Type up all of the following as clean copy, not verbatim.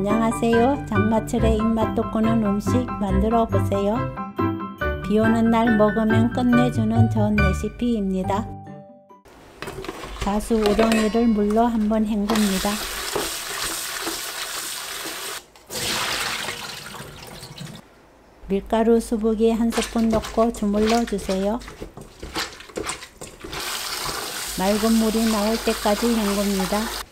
안녕하세요. 장마철에 입맛 돋구는 음식 만들어 보세요. 비 오는 날 먹으면 끝내주는 전 레시피입니다. 가수 우렁이를 물로 한번 헹굽니다. 밀가루 수북이 1스푼 넣고 주물러 주세요. 맑은 물이 나올 때까지 헹굽니다.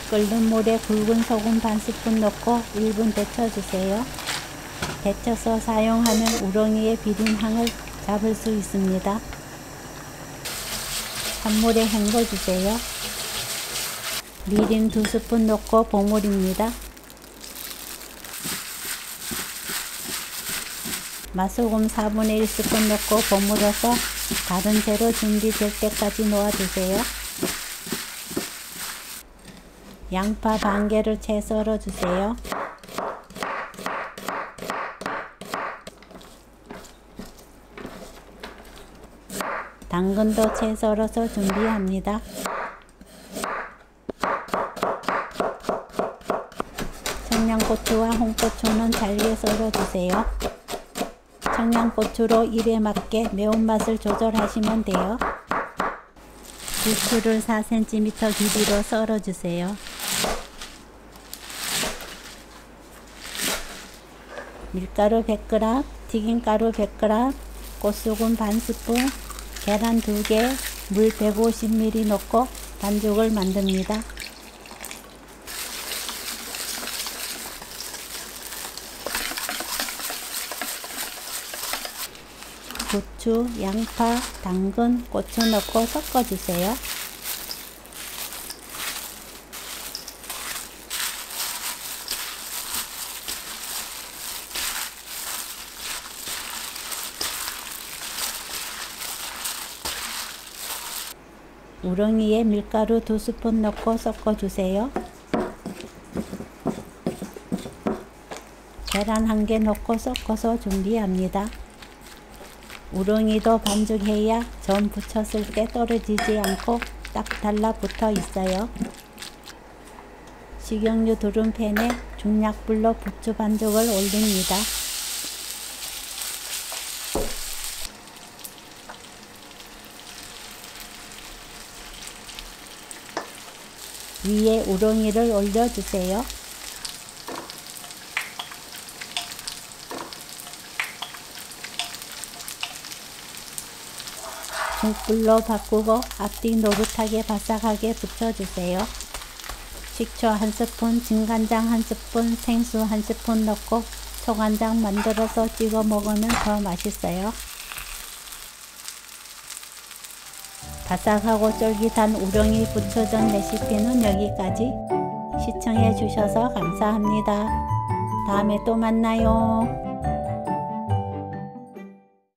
끓는 물에 굵은 소금 1스푼 넣고 1분 데쳐주세요. 데쳐서 사용하면 우렁이의 비린 향을 잡을 수 있습니다. 찬물에 헹궈주세요. 미림 2스푼 넣고 버무립니다. 맛소금 4분의 1스푼 넣고 버무려서 다른 재료 준비될 때까지 놓아주세요. 양파 반 개를 채 썰어주세요. 당근도 채 썰어서 준비합니다. 청양고추와 홍고추는 잘게 썰어주세요. 청양고추로 입에 맞게 매운맛을 조절하시면 돼요. 부추를 4cm 길이로 썰어주세요. 밀가루 100g, 튀김가루 100g, 꽃소금 반 스푼, 계란 2개, 물 150ml 넣고 반죽을 만듭니다. 부추, 양파, 당근, 고추 넣고 섞어주세요. 우렁이에 밀가루 2스푼 넣고 섞어주세요. 계란 1개 넣고 섞어서 준비합니다. 우렁이도 반죽해야 전 부쳤을 때 떨어지지 않고 딱 달라붙어 있어요. 식용유 두른 팬에 중약불로 부추 반죽을 올립니다. 위에 우렁이를 올려주세요. 중불로 바꾸고 앞뒤 노릇하게 바삭하게 붙여주세요. 식초 1스푼, 진간장 1스푼, 생수 1스푼 넣고 초간장 만들어서 찍어 먹으면 더 맛있어요. 바삭하고 쫄깃한 우렁이 부추전 레시피는 여기까지. 시청해 주셔서 감사합니다. 다음에 또 만나요.